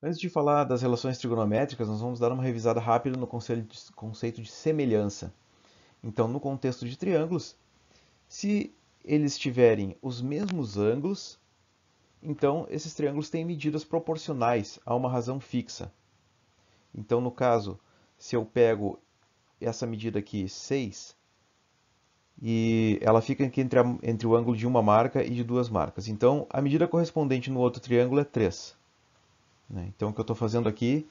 Antes de falar das relações trigonométricas, nós vamos dar uma revisada rápida no conceito de semelhança. Então, no contexto de triângulos, se eles tiverem os mesmos ângulos, então esses triângulos têm medidas proporcionais a uma razão fixa. Então, no caso, se eu pego essa medida aqui, 6, e ela fica aqui entre o ângulo de uma marca e de duas marcas. Então, a medida correspondente no outro triângulo é 3. Né? Então, o que eu estou fazendo aqui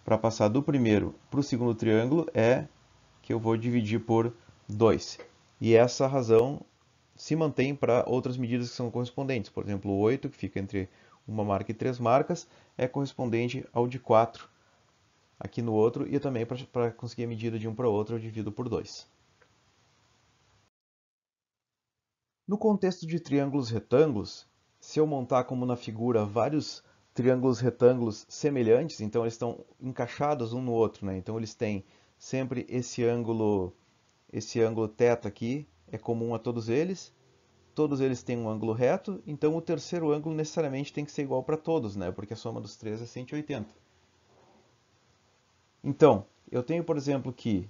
para passar do primeiro para o segundo triângulo é que eu vou dividir por 2. E essa razão se mantém para outras medidas que são correspondentes. Por exemplo, o 8, que fica entre uma marca e três marcas, é correspondente ao de 4 aqui no outro, e também para conseguir a medida de um para o outro eu divido por 2. No contexto de triângulos retângulos, se eu montar como na figura vários triângulos retângulos semelhantes, então eles estão encaixados um no outro, né? Então eles têm sempre esse ângulo θ aqui é comum a todos eles têm um ângulo reto, então o terceiro ângulo necessariamente tem que ser igual para todos, né? Porque a soma dos três é 180. Então, eu tenho, por exemplo, que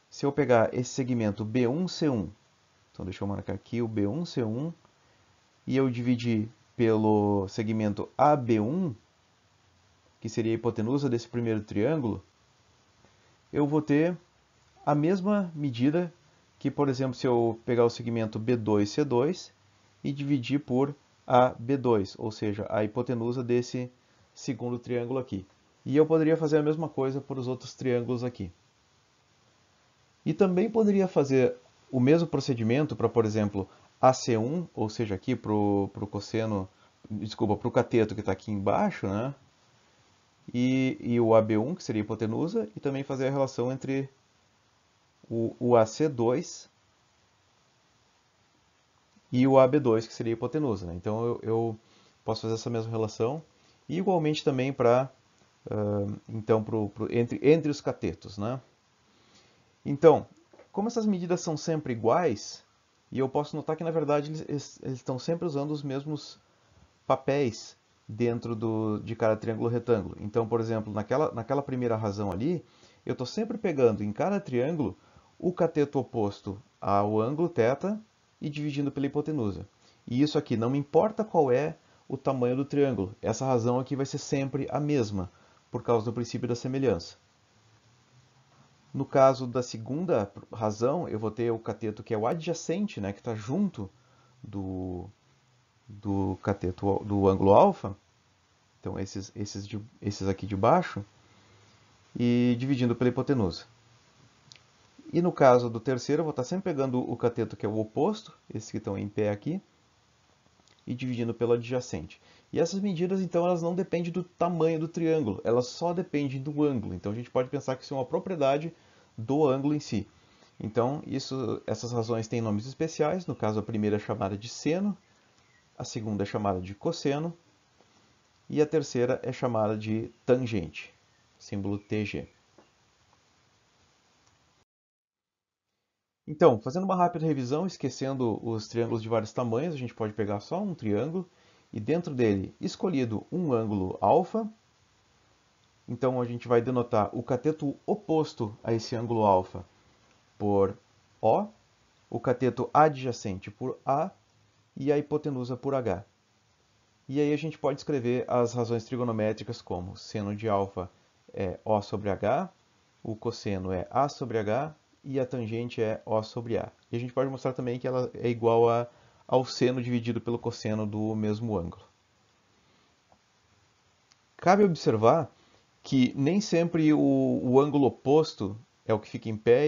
se eu pegar esse segmento B1C1, então deixa eu marcar aqui o B1C1, e eu dividir pelo segmento AB1, que seria a hipotenusa desse primeiro triângulo, eu vou ter a mesma medida que, por exemplo, se eu pegar o segmento B2C2 e dividir por AB2, ou seja, a hipotenusa desse segundo triângulo aqui. E eu poderia fazer a mesma coisa para os outros triângulos aqui. E também poderia fazer o mesmo procedimento para, por exemplo, AC1, ou seja, aqui para o cosseno, desculpa, para o cateto que está aqui embaixo, né? E o AB1, que seria a hipotenusa, e também fazer a relação entre o AC2 e o AB2, que seria a hipotenusa. Né? Então eu posso fazer essa mesma relação, e igualmente também para então entre os catetos. Né? Então, como essas medidas são sempre iguais, e eu posso notar que na verdade eles estão sempre usando os mesmos papéis dentro de cada triângulo retângulo. Então, por exemplo, naquela primeira razão ali, eu estou sempre pegando em cada triângulo o cateto oposto ao ângulo θ e dividindo pela hipotenusa. E isso aqui, não me importa qual é o tamanho do triângulo, essa razão aqui vai ser sempre a mesma, por causa do princípio da semelhança. No caso da segunda razão, eu vou ter o cateto que é o adjacente, né, que está junto do, do cateto do ângulo alfa, então esses aqui de baixo, e dividindo pela hipotenusa. E no caso do terceiro, eu vou estar sempre pegando o cateto que é o oposto, esses que estão em pé aqui, e dividindo pelo adjacente. E essas medidas, então, elas não dependem do tamanho do triângulo, elas só dependem do ângulo. Então a gente pode pensar que isso é uma propriedade do ângulo em si. Então, essas razões têm nomes especiais, no caso a primeira é chamada de seno, a segunda é chamada de cosseno, e a terceira é chamada de tangente, símbolo TG. Então, fazendo uma rápida revisão, esquecendo os triângulos de vários tamanhos, a gente pode pegar só um triângulo e dentro dele, escolhido um ângulo alfa, então a gente vai denotar o cateto oposto a esse ângulo alfa por o cateto adjacente por A e a hipotenusa por H. E aí a gente pode escrever as razões trigonométricas como seno de alfa é O sobre H, o cosseno é A sobre H e a tangente é O sobre A. E a gente pode mostrar também que ela é igual ao seno dividido pelo cosseno do mesmo ângulo. Cabe observar que nem sempre o ângulo oposto é o que fica em pé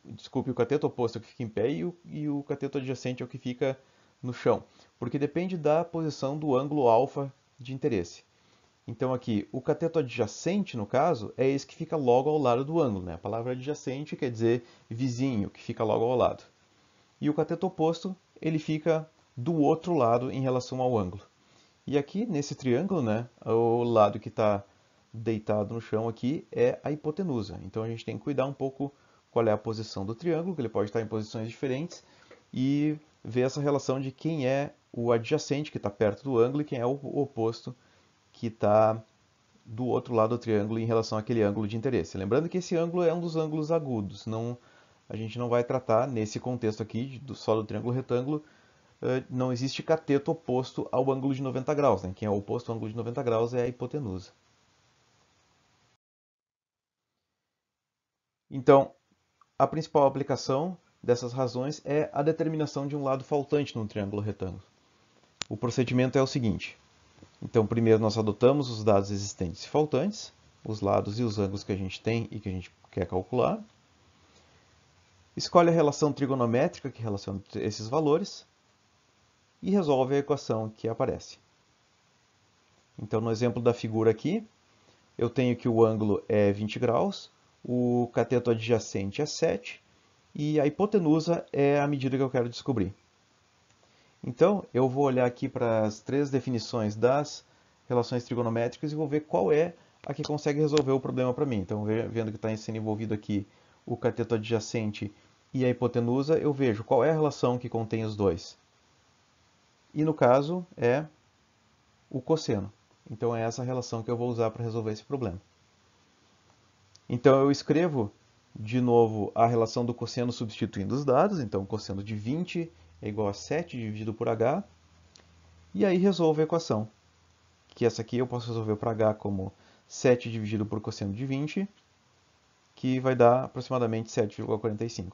desculpe, o cateto oposto é o que fica em pé e o cateto adjacente é o que fica no chão, porque depende da posição do ângulo alfa de interesse. Então aqui, o cateto adjacente, no caso, é esse que fica logo ao lado do ângulo. Né? A palavra adjacente quer dizer vizinho, que fica logo ao lado. E o cateto oposto, ele fica do outro lado em relação ao ângulo. E aqui, nesse triângulo, né, o lado que está deitado no chão aqui é a hipotenusa. Então a gente tem que cuidar um pouco qual é a posição do triângulo, que ele pode estar em posições diferentes, e ver essa relação de quem é o adjacente, que está perto do ângulo, e quem é o oposto, que está do outro lado do triângulo em relação àquele ângulo de interesse. Lembrando que esse ângulo é um dos ângulos agudos, a gente não vai tratar nesse contexto aqui só do triângulo retângulo, não existe cateto oposto ao ângulo de 90 graus. Né? Quem é oposto ao ângulo de 90 graus é a hipotenusa. Então, a principal aplicação dessas razões é a determinação de um lado faltante num triângulo retângulo. O procedimento é o seguinte. Então, primeiro nós adotamos os dados existentes e faltantes, os lados e os ângulos que a gente tem e que a gente quer calcular. Escolhe a relação trigonométrica que relaciona esses valores e resolve a equação que aparece. Então, no exemplo da figura aqui, eu tenho que o ângulo é 20 graus, o cateto adjacente é 7 e a hipotenusa é a medida que eu quero descobrir. Então, eu vou olhar aqui para as três definições das relações trigonométricas e vou ver qual é a que consegue resolver o problema para mim. Então, vendo que está sendo envolvido aqui o cateto adjacente e a hipotenusa, eu vejo qual é a relação que contém os dois. E no caso é o cosseno. Então é essa relação que eu vou usar para resolver esse problema. Então eu escrevo de novo a relação do cosseno substituindo os dados. Então o cosseno de 20 é igual a 7 dividido por h. E aí resolvo a equação. Que essa aqui eu posso resolver para h como 7 dividido por cosseno de 20, que vai dar aproximadamente 7,45.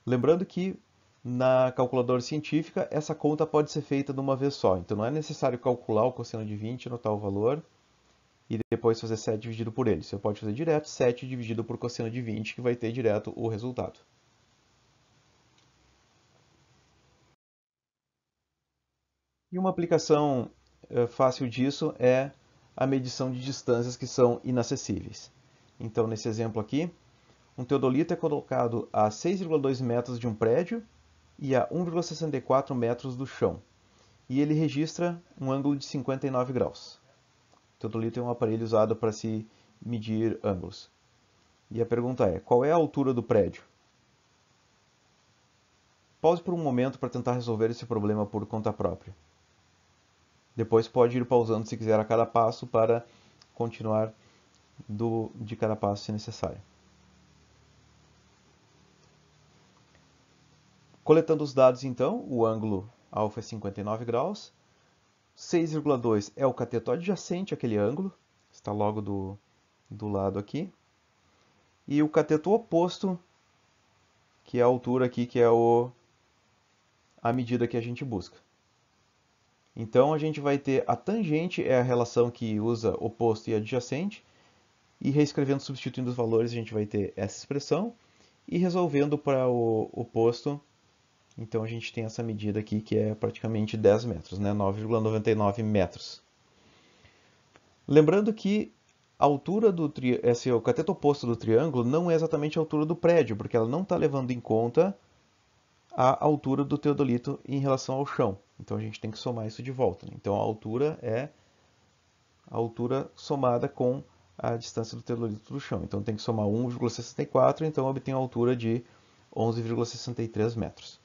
Lembrando que na calculadora científica essa conta pode ser feita de uma vez só. Então não é necessário calcular o cosseno de 20, anotar o valor e depois fazer 7 dividido por ele. Você pode fazer direto 7 dividido por cosseno de 20, que vai ter direto o resultado. E uma aplicação fácil disso é a medição de distâncias que são inacessíveis. Então, nesse exemplo aqui, um teodolito é colocado a 6,2 metros de um prédio e a 1,64 metros do chão. E ele registra um ângulo de 59 graus. O teodolito é um aparelho usado para se medir ângulos. E a pergunta é, qual é a altura do prédio? Pause por um momento para tentar resolver esse problema por conta própria. Depois pode ir pausando se quiser a cada passo para continuar de cada passo se necessário. Coletando os dados então, o ângulo alfa é 59 graus, 6,2 é o cateto adjacente àquele ângulo, está logo do lado aqui, e o cateto oposto, que é a altura aqui, que é a medida que a gente busca. Então a gente vai ter a tangente, é a relação que usa oposto e adjacente, e reescrevendo, substituindo os valores, a gente vai ter essa expressão, e resolvendo para o oposto, então a gente tem essa medida aqui que é praticamente 10 metros, né? 9,99 metros. Lembrando que a altura o cateto oposto do triângulo não é exatamente a altura do prédio, porque ela não está levando em conta a altura do teodolito em relação ao chão. Então a gente tem que somar isso de volta. Né? Então a altura é a altura somada com a distância do teodolito do chão. Então tem que somar 1,64, então eu obtenho a altura de 11,63 metros.